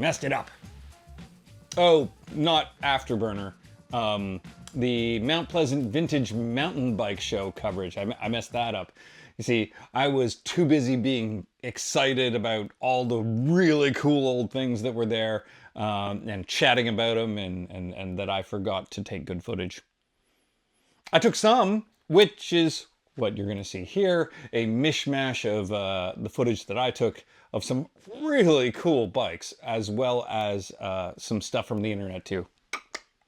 messed it up. Oh, not Afterburner. The Mount Pleasant Vintage Mountain Bike Show coverage. I messed that up. You see, I was too busy being excited about all the really cool old things that were there and chatting about them and that I forgot to take good footage. I took some, which is what you're going to see here, a mishmash of the footage that I took of some really cool bikes, as well as some stuff from the internet too.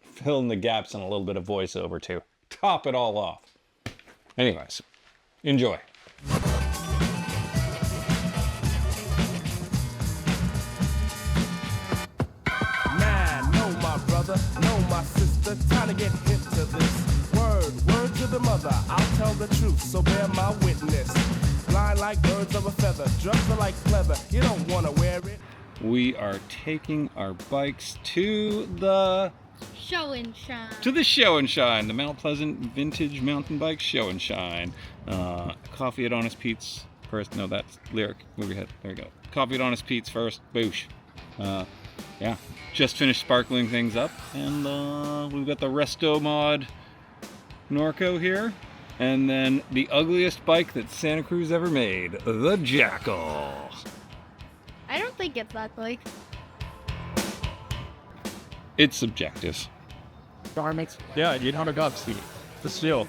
Fill in the gaps and a little bit of voiceover too. Top it all off. Anyways, enjoy. Nah, know my brother, know my sister, time to get hip to this. Word to the mother, I'll tell the truth, so bear my witness. Blind like birds of a feather, drugs are like pleather, you don't wanna wear it. We are taking our bikes to the Show and shine. To the Show and Shine, the Mount Pleasant Vintage Mountain Bike Show and Shine. Coffee at Honest Pete's first. No, that's lyric. Move your head. There you go. Coffee at Honest Pete's first. Boosh. Yeah, just finished sparkling things up, and we've got the Resto-Mod Norco here, and then the ugliest bike that Santa Cruz ever made, the Jackal. I don't think it's ugly. It's subjective. Car makes, yeah, $800. The steel.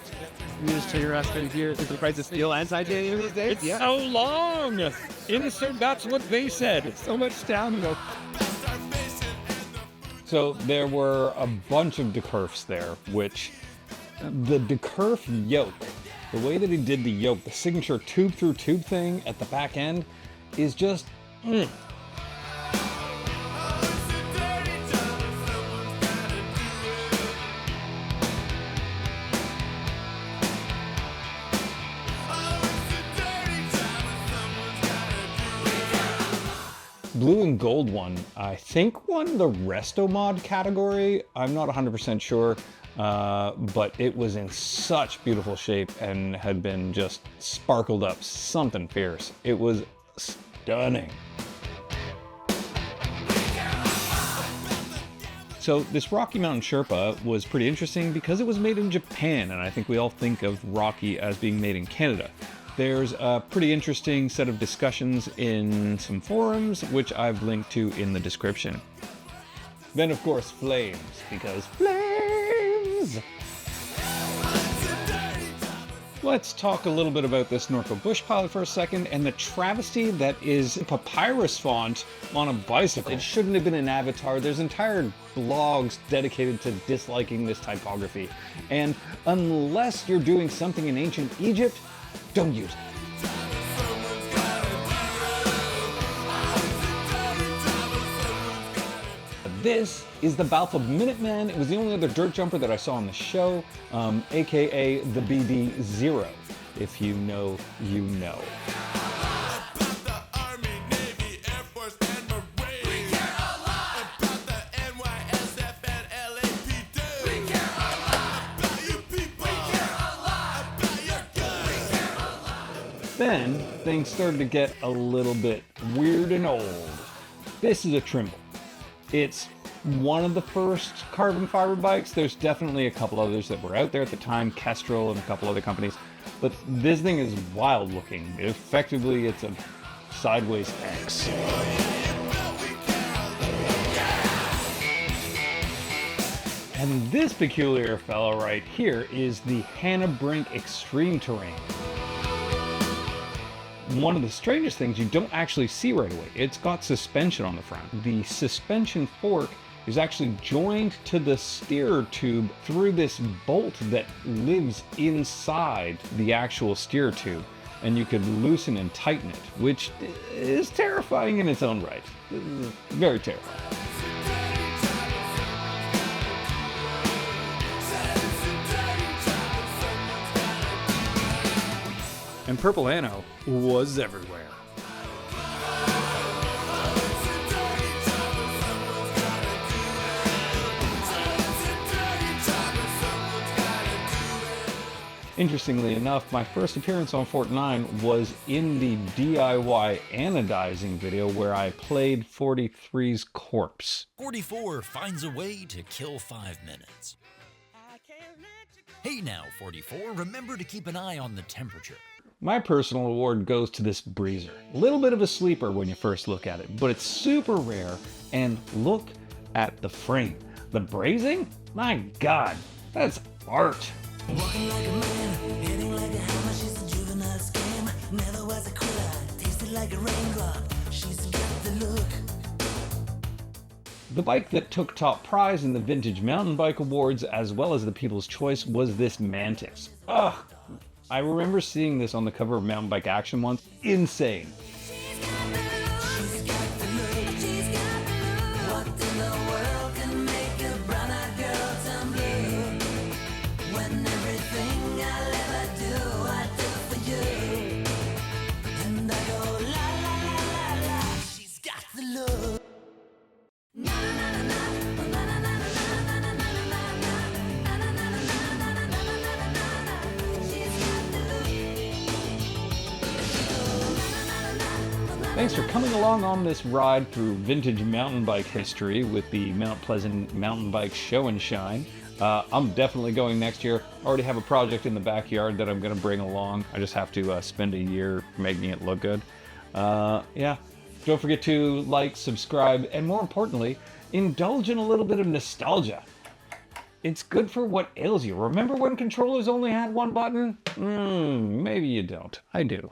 You just take your ass in here. Is the price of steel and titanium these days? It's so long. Insert, that's what they said. So much down. So there were a bunch of decurfs there, which the decurf yoke, the way that he did the yoke, the signature tube through tube thing at the back end is just, Blue and gold one, I think won the Resto-Mod category. I'm not 100% sure, but it was in such beautiful shape and had been just sparkled up, something fierce. It was stunning. So this Rocky Mountain Sherpa was pretty interesting because it was made in Japan, and I think we all think of Rocky as being made in Canada. There's a pretty interesting set of discussions in some forums, which I've linked to in the description. Then, of course, flames, because flames! Let's talk a little bit about this Norco Bush Pilot for a second, and the travesty that is papyrus font on a bicycle. It shouldn't have been an avatar. There's entire blogs dedicated to disliking this typography. And unless you're doing something in ancient Egypt, don't use it. This is the Balfa Minuteman. It was the only other dirt jumper that I saw on the show, aka the BD-0. If you know, you know. Then things started to get a little bit weird and old. This is a Trimble. It's one of the first carbon fiber bikes. There's definitely a couple others that were out there at the time, Kestrel and a couple other companies, but this thing is wild looking. Effectively, it's a sideways X. And this peculiar fellow right here is the Hannah Brink Extreme Terrain. One of the strangest things you don't actually see right away, it's got suspension on the front. The suspension fork is actually joined to the steerer tube through this bolt that lives inside the actual steerer tube. And you could loosen and tighten it, which is terrifying in its own right. Very terrifying. And Purple Anno was everywhere. Interestingly enough, my first appearance on Fort 9 was in the DIY anodizing video where I played 43's corpse. 44 finds a way to kill 5 minutes. Hey now, 44, remember to keep an eye on the temperature. My personal award goes to this breezer. A little bit of a sleeper when you first look at it, but it's super rare, and look at the frame. The brazing? My God, that's art. Walking like a man, hitting like a hammer, she's a juvenile scam. Never was a quitter, tasted like a raindrop. She's got the look. The bike that took top prize in the Vintage Mountain Bike Awards, as well as the People's Choice, was this Mantis. Ugh! I remember seeing this on the cover of Mountain Bike Action once. Insane. She's got the look, she's got the look. What in the world can make a brown-eyed girl turn blue? When everything I'll ever do, I do for you. And I go la la la la la. She's got the look. Na na na na na na na na na na na na na na na. She's got the look. Thanks for coming along on this ride through vintage mountain bike history with the Mount Pleasant Mountain Bike Show and Shine. I'm definitely going next year. I already have a project in the backyard that I'm going to bring along. I just have to spend a year making it look good. Yeah. Don't forget to like, subscribe, and more importantly, indulge in a little bit of nostalgia. It's good for what ails you. Remember when controllers only had one button? Maybe you don't. I do.